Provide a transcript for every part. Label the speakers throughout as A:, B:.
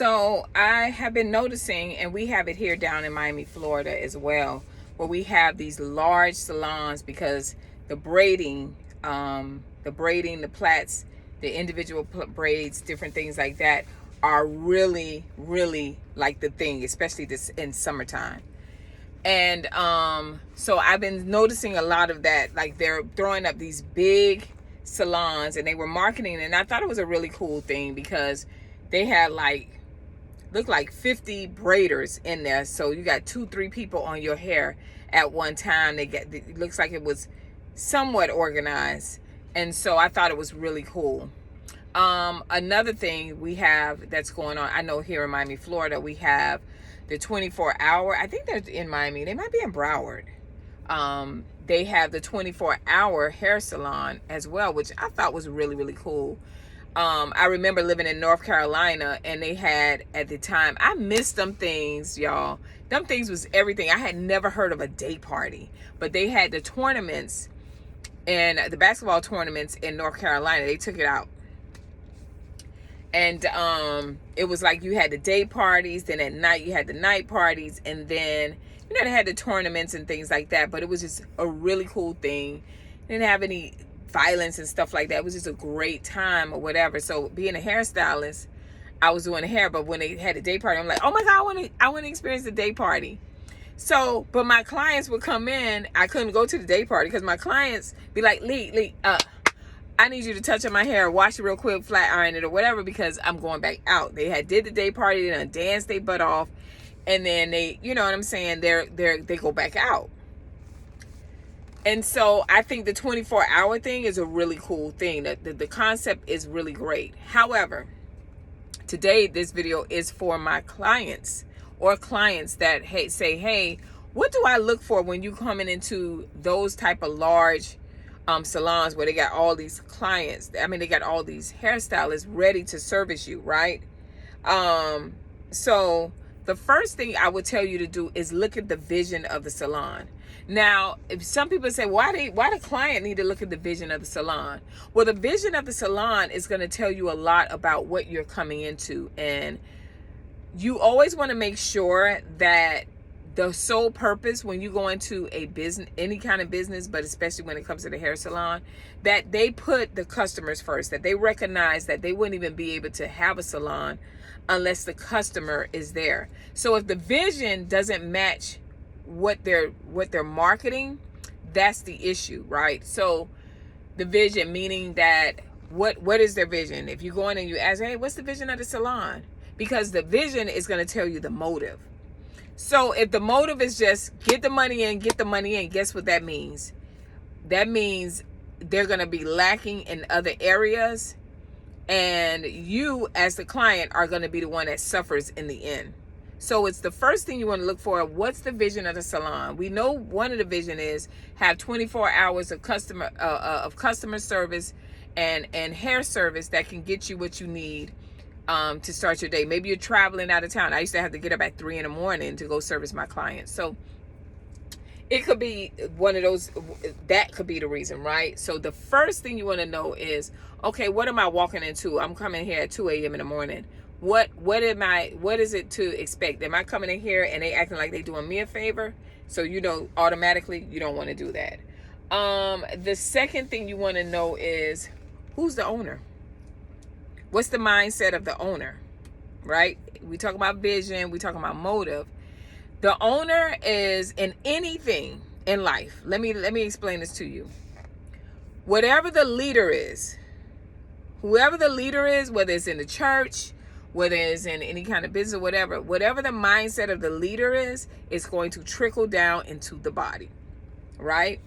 A: So I have been noticing, and we have it here down in Miami, Florida as well, where we have these large salons because the braiding, the plaits, the individual braids, different things like that are really, really like the thing, especially this in summertime. And so I've been noticing a lot of that. Like they're throwing up these big salons and they were marketing, and I thought it was a really cool thing because they had look like 50 braiders in there. So you got 2-3 people on your hair at one time. It looks like it was somewhat organized. And so I thought it was really cool. Another thing we have that's going on, I know here in Miami, Florida, we have the 24-hour. I think they're in Miami. They might be in Broward. They have the 24-hour hair salon as well, which I thought was really, really cool. I remember living in North Carolina, and they had, at the time, I missed them things, y'all. Them things was everything. I had never heard of a day party, but they had the tournaments and the basketball tournaments in North Carolina. They took it out. And it was like you had the day parties, then at night you had the night parties, and then, you know, they had the tournaments and things like that. But it was just a really cool thing. Didn't have any violence and stuff like that. It was just a great time or whatever. So being a hairstylist, I was doing hair, but when they had a day party, I'm like, oh my God, I want to experience the day party. So, but my clients would come in. I couldn't go to the day party because my clients be like, Lee, I need you to touch up my hair, wash it real quick, flat iron it or whatever, because I'm going back out. They did the day party, they done danced their butt off, and then they, you know what I'm saying, they go back out. And so I think the 24-hour thing is a really cool thing. The concept is really great. However, today this video is for my clients or clients that say, hey, what do I look for when you coming into those type of large salons where they got all these clients? I mean, they got all these hairstylists ready to service you, right? So the first thing I would tell you to do is look at the vision of the salon. Now, if some people say, why the client need to look at the vision of the salon? Well, the vision of the salon is going to tell you a lot about what you're coming into. And you always want to make sure that the sole purpose when you go into a business, any kind of business, but especially when it comes to the hair salon, that they put the customers first, that they recognize that they wouldn't even be able to have a salon unless the customer is there. So if the vision doesn't match what they're marketing, that's the issue, right? So the vision, meaning that what is their vision? If you go in and you ask, hey, what's the vision of the salon? Because the vision is going to tell you the motive. So if the motive is just get the money in, guess what that means? That means they're going to be lacking in other areas, and you as the client are going to be the one that suffers in the end. So it's the first thing you want to look for. What's the vision of the salon? We know one of the vision is have 24 hours of customer service and hair service that can get you what you need to start your day. Maybe you're traveling out of town. I used to have to get up at 3 a.m. to go service my clients. So it could be one of those, that could be the reason, right? So the first thing you want to know is, okay, what am I walking into? I'm coming here at 2 a.m. in the morning. What is it to expect? Am I coming in here and they acting like they doing me a favor? So, you know, automatically you don't want to do that. The second thing you want to know is, who's the owner? What's the mindset of the owner, right? We talk about vision, we talk about motive. The owner is in anything in life. Let me explain this to you. Whatever the leader is, whoever the leader is, whether it's in the church, whether it's in any kind of business or whatever the mindset of the leader is, it's going to trickle down into the body, right?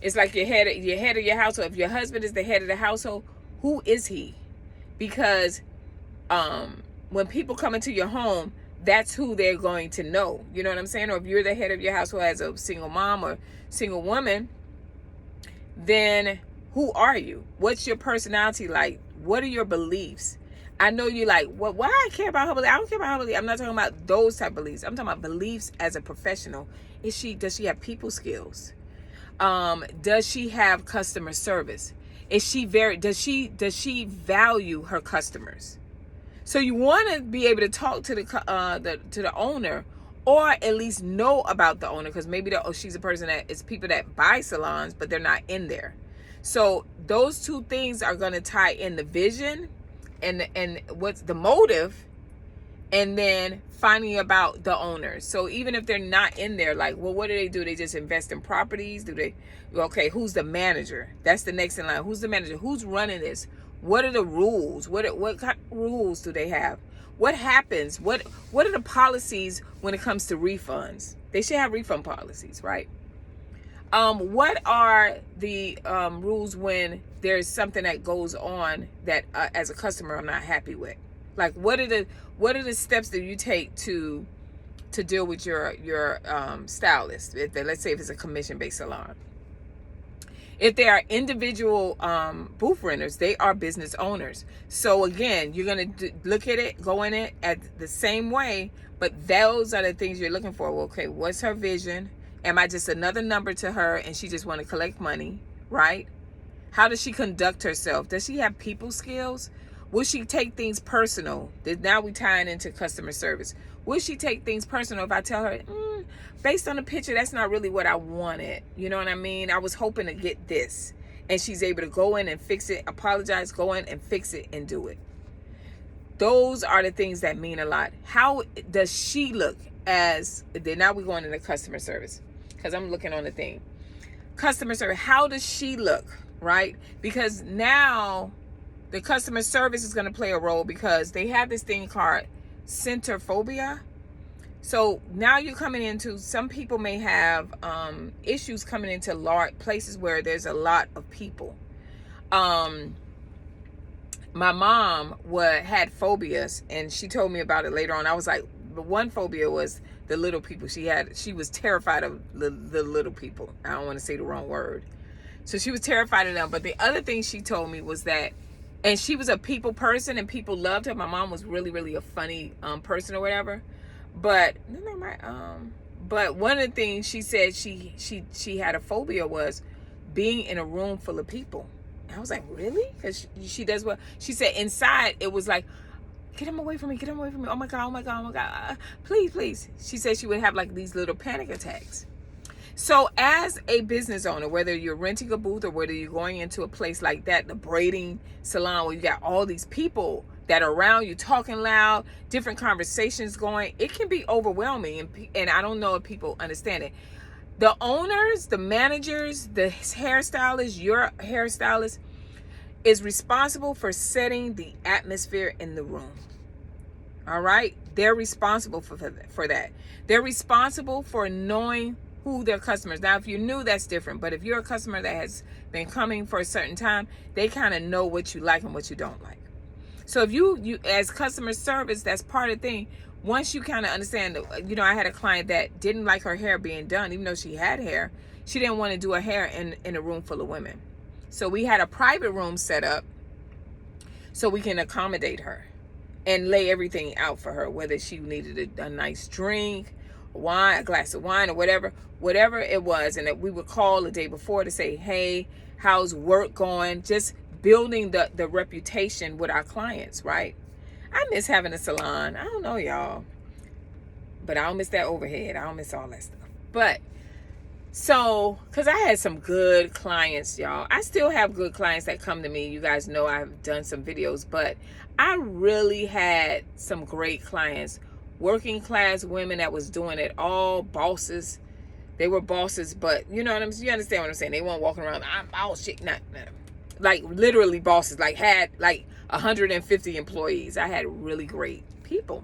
A: It's like your head of your household. If your husband is the head of the household, who is he? Because when people come into your home, that's who they're going to know. You know what I'm saying? Or if you're the head of your household as a single mom or single woman, then who are you? What's your personality like? What are your beliefs? I know you like, well, why I care about her beliefs? I don't care about her beliefs. I'm not talking about those type of beliefs. I'm talking about beliefs as a professional. Does she have people skills? Does she have customer service? Does she value her customers? So you want to be able to talk to the owner, or at least know about the owner, because maybe she's a person that is people that buy salons, but they're not in there. So those two things are going to tie in the vision and what's the motive, and then finding about the owners. So even if they're not in there, like, well, what do? They just invest in properties? Do they? Okay, who's the manager? That's the next in line. Who's the manager? Who's running this? What are the rules? What kind of rules do they have? What happens? What are the policies when it comes to refunds? They should have refund policies, right? What are the rules when there's something that goes on that as a customer I'm not happy with? Like, what are the steps that you take to deal with your stylist? Let's say if it's a commission-based salon. If they are individual booth renters, they are business owners. So again, you're going to look at it, go in it at the same way, but those are the things you're looking for. Well, okay, what's her vision? Am I just another number to her and she just want to collect money, right? How does she conduct herself? Does she have people skills? Will she take things personal? Now we tying into customer service. Will she take things personal if I tell her, based on the picture, that's not really what I wanted? You know what I mean? I was hoping to get this. And she's able to go in and fix it, apologize, go in and fix it and do it. Those are the things that mean a lot. How does she look as, now we're going into customer service, because I'm looking on the thing. Customer service, how does she look, right? Because now the customer service is going to play a role, because they have this thing called centrophobia. So now you're coming into, some people may have issues coming into large places where there's a lot of people. My mom had phobias, and she told me about it later on. I was like, the one phobia was the little people. She was terrified of the little people. I don't want to say the wrong word. So she was terrified of them. But the other thing she told me was that, and she was a people person and people loved her. My mom was really, really a funny person or whatever. But one of the things she said she had a phobia was being in a room full of people. And I was like, really? Because she does what she said. Inside it was like, get him away from me, get him away from me. Oh my God, oh my God, oh my God. Please, please. She said she would have like these little panic attacks. So as a business owner, whether you're renting a booth or whether you're going into a place like that, the braiding salon, where you got all these people that are around you talking loud, different conversations going, it can be overwhelming. And I don't know if people understand it. The owners, the managers, the hairstylist, your hairstylist is responsible for setting the atmosphere in the room. All right? They're responsible for that. They're responsible for knowing who their customers. Now, if you're new, that's different. But if you're a customer that has been coming for a certain time, they kind of know what you like and what you don't like. So if you as customer service, that's part of the thing. Once you kind of understand, I had a client that didn't like her hair being done, even though she had hair. She didn't want to do her hair in a room full of women. So we had a private room set up so we can accommodate her and lay everything out for her, whether she needed a nice drink, wine, a glass of wine, or whatever it was. And that we would call the day before to say, hey, how's work going? Just building the reputation with our clients, right? I miss having a salon. I don't know, y'all, but I don't miss that overhead. I don't miss all that stuff. But so, because I had some good clients, y'all. I still have good clients that come to me. You guys know I've done some videos, but I really had some great clients, working class women that was doing it all, bosses. They were bosses, but you understand what I'm saying? They weren't walking around, I'm all shit, not like literally bosses, like had like 150 employees. I had really great people.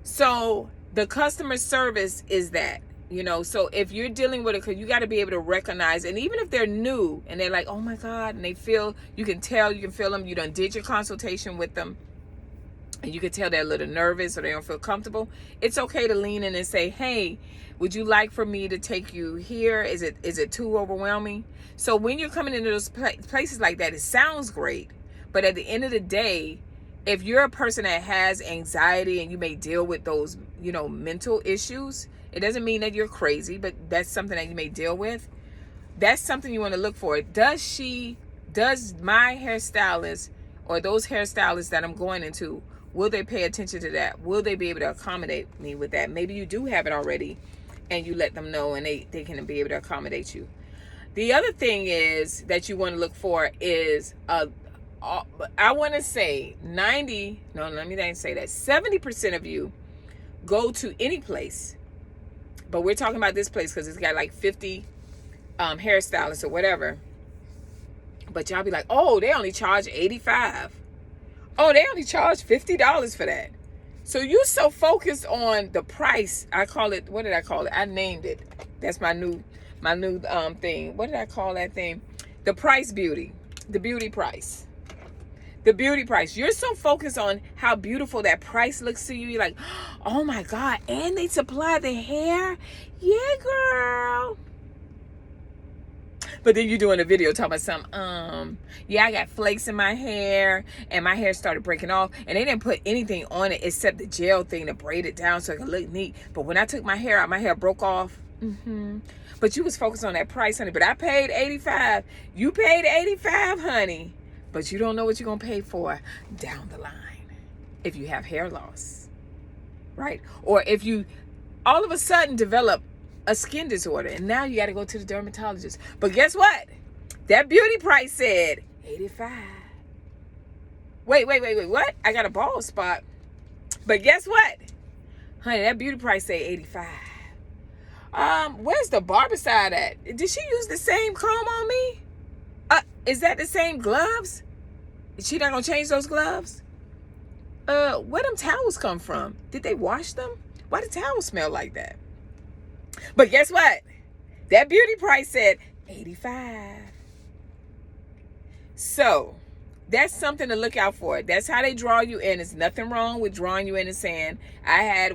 A: So the customer service is that, so if you're dealing with it, because you got to be able to recognize, and even if they're new and they're like, oh my God, and they feel, you can feel them, you done did your consultation with them, and you can tell they're a little nervous or they don't feel comfortable, it's okay to lean in and say, hey, would you like for me to take you here? Is it too overwhelming? So when you're coming into those places like that, it sounds great. But at the end of the day, if you're a person that has anxiety and you may deal with those, mental issues, it doesn't mean that you're crazy, but that's something that you may deal with. That's something you want to look for. Does my hairstylist or those hairstylists that I'm going into, Will they pay attention to that? Will they be able to accommodate me with that? Maybe you do have it already and you let them know and they can be able to accommodate you. The other thing is that you want to look for is, I want to say 70% of you go to any place, but we're talking about this place because it's got like 50 hairstylists or whatever. But y'all be like, oh, they only charge $85. Oh, they only charge $50 for that. So you so focused on the price. I call it, what did I call it? I named it. That's my new thing. What did I call that thing? The price beauty. The beauty price. The beauty price. You're so focused on how beautiful that price looks to you. You're like, oh my God, and they supply the hair? Yeah, girl. But then you're doing a video talking about some, yeah, I got flakes in my hair and my hair started breaking off and they didn't put anything on it except the gel thing to braid it down so it could look neat. But when I took my hair out, my hair broke off. But you was focused on that price, honey. But I paid $85. You paid $85, honey. But you don't know what you're going to pay for down the line if you have hair loss, right? Or if you all of a sudden develop a skin disorder and now you got to go to the dermatologist. But guess what? That beauty price said $85. Wait, what? I got a bald spot. But guess what? Honey, that beauty price said $85. Where's the barber side at? Did she use the same comb on me? Is that the same gloves? Is she not gonna change those gloves? Where them towels come from? Did they wash them? Why the towels smell like that? But guess what? That beauty price said $85. So that's something to look out for. That's how they draw you in. There's nothing wrong with drawing you in and saying,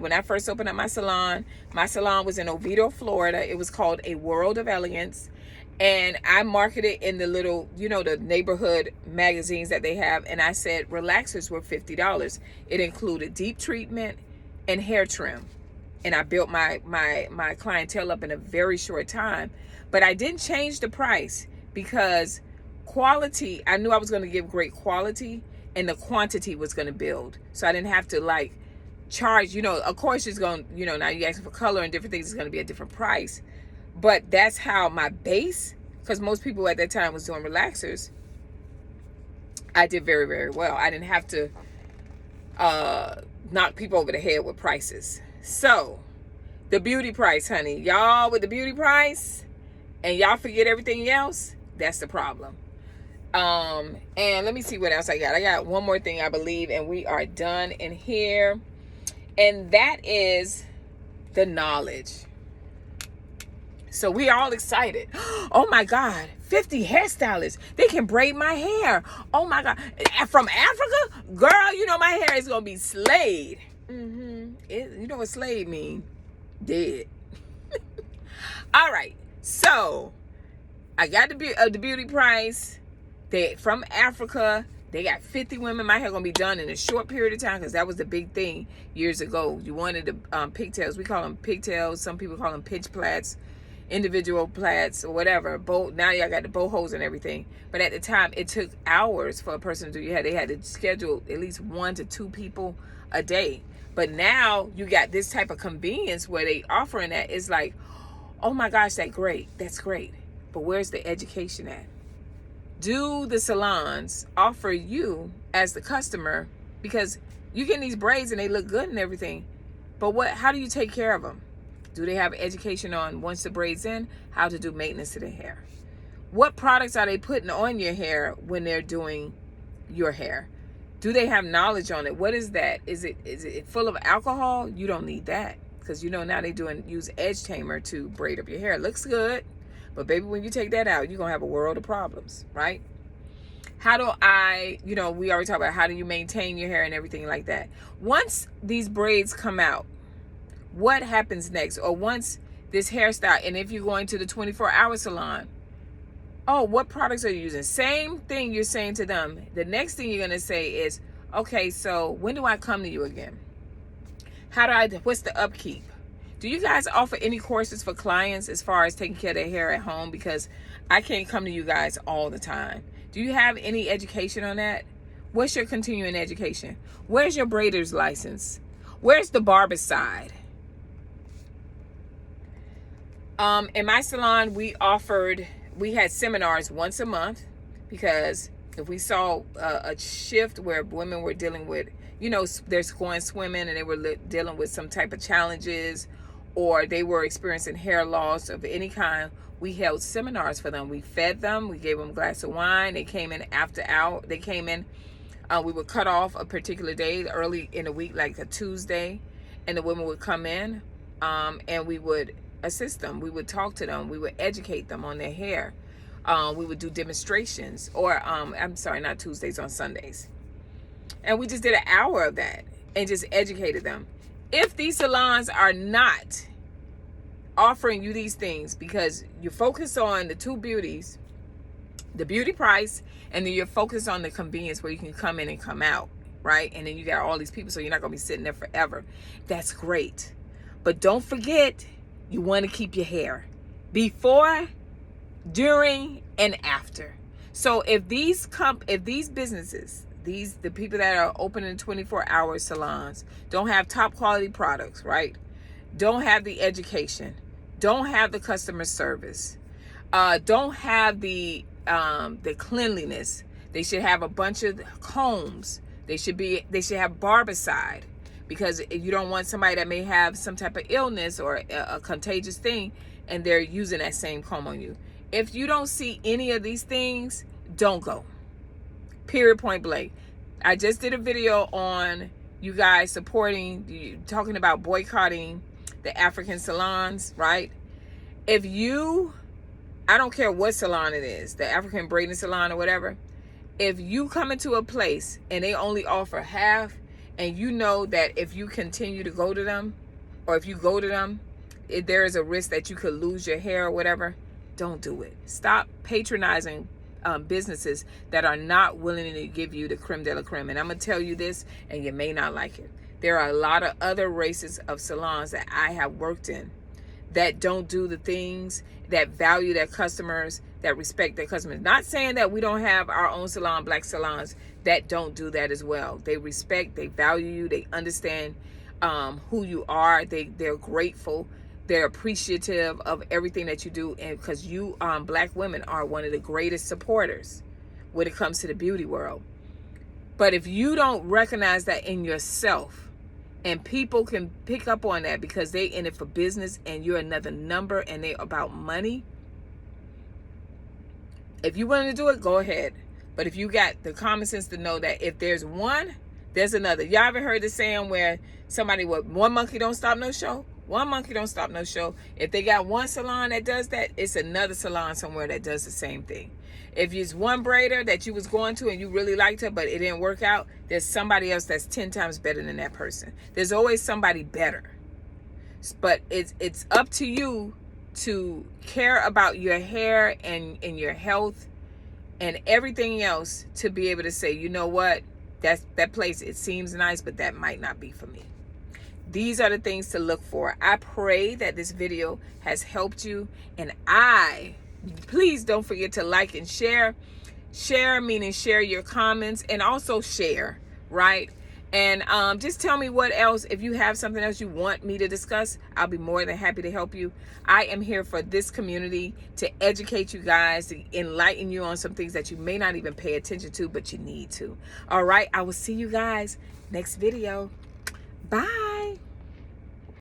A: when I first opened up my salon was in Oviedo, Florida. It was called A World of Elegance. And I marketed in the little, the neighborhood magazines that they have. And I said relaxers were $50. It included deep treatment and hair trim. And I built my clientele up in a very short time. But I didn't change the price because quality, I knew I was going to give great quality and the quantity was going to build. So I didn't have to charge, of course it's going, now you're asking for color and different things, it's going to be a different price. But that's how my base, because most people at that time was doing relaxers, I did very, very well. I didn't have to knock people over the head with prices. So, the beauty price, honey. Y'all with the beauty price, and y'all forget everything else, that's the problem. And let me see what else I got. I got one more thing, I believe, and we are done in here. And that is the knowledge. So we all excited. Oh my God, 50 hairstylists. They can braid my hair. Oh my God. From Africa? Girl, my hair is going to be slayed. You know what slayed mean? Dead. All right. So I got the beauty price. They from Africa. They got 50 women. My hair going to be done in a short period of time because that was the big thing years ago. You wanted the pigtails. We call them pigtails. Some people call them pitch plaits. Individual plaits or whatever. Now y'all got the bohos and everything. But at the time, it took hours for a person to do your hair. They had to schedule at least 1 to 2 people a day. But now you got this type of convenience where they offering that. It's like, oh my gosh, that's great. But where's the education at? Do the salons offer you as the customer, because you get these braids and they look good and everything, but how do you take care of them? Do they have education on, once the braid's in, how to do maintenance to the hair? What products are they putting on your hair when they're doing your hair? Do they have knowledge on it? What is that? Is it full of alcohol? You don't need that, because now they use edge tamer to braid up your hair. It looks good, but baby, when you take that out, you're gonna have a world of problems, right? How do we already talked about how do you maintain your hair and everything like that. Once these braids come out, what happens next? Or once this hairstyle, and if you're going to the 24-hour salon, what products are you using? Same thing you're saying to them. The next thing you're going to say is, okay, so when do I come to you again? What's the upkeep? Do you guys offer any courses for clients as far as taking care of their hair at home? Because I can't come to you guys all the time. Do you have any education on that? What's your continuing education? Where's your Braiders license? Where's the barber side? In my salon, we had seminars once a month, because if we saw a shift where women were dealing with, they're going swimming and they were dealing with some type of challenges, or they were experiencing hair loss of any kind, we held seminars for them. We fed them. We gave them a glass of wine. They came in we would cut off a particular day early in the week, like a Tuesday, and the women would come in, and we would assist them. We would talk to them. We would educate them on their hair. We would do demonstrations, or I'm sorry, not Tuesdays, on Sundays. And we just did an hour of that and just educated them. If these salons are not offering you these things, because you focus on the two beauties, the beauty price, and then you're focused on the convenience where you can come in and come out, right? And then you got all these people, so you're not going to be sitting there forever. That's great. But don't forget, you want to keep your hair before, during, and after. So if these businesses, the people that are opening 24-hour salons, don't have top quality products, right? Don't have the education, don't have the customer service, don't have the cleanliness. They should have a bunch of combs. They should have barbicide, because you don't want somebody that may have some type of illness or a contagious thing, and they're using that same comb on you. If you don't see any of these things, don't go. Period, point blank. I just did a video on you guys talking about boycotting the African salons, right? I don't care what salon it is, the African braiding salon or whatever. If you come into a place and they only offer half, and you know that if you continue to go to them, or if you go to them, there is a risk that you could lose your hair or whatever, don't do it. Stop patronizing businesses that are not willing to give you the creme de la creme. And I'm going to tell you this, and you may not like it. There are a lot of other races of salons that I have worked in that don't do the things, that value their customers, that respect their customers. Not saying that we don't have our own salon, black salons, that don't do that as well. They respect, they value you, they understand who you are, they're grateful, they're appreciative of everything that you do, and because you black women are one of the greatest supporters when it comes to the beauty world. But if you don't recognize that in yourself, and people can pick up on that because they in it for business and you're another number and they about money, if you're willing to do it, go ahead. But if you got the common sense to know that if there's one, there's another. Y'all ever heard the saying where somebody one monkey don't stop no show? One monkey don't stop no show. If they got one salon that does that, it's another salon somewhere that does the same thing. If it's one braider that you was going to and you really liked her, but it didn't work out, there's somebody else that's 10 times better than that person. There's always somebody better. But it's up to you to care about your hair and your health and everything else, to be able to say, you know what, that place, it seems nice, but that might not be for me. These are the things to look for. I pray that this video has helped you, and please don't forget to like and share. Share meaning share your comments, and also share, right? And just tell me what else, if you have something else you want me to discuss, I'll be more than happy to help you. I am here for this community, to educate you guys, to enlighten you on some things that you may not even pay attention to, but you need to. All right, I will see you guys next video. Bye.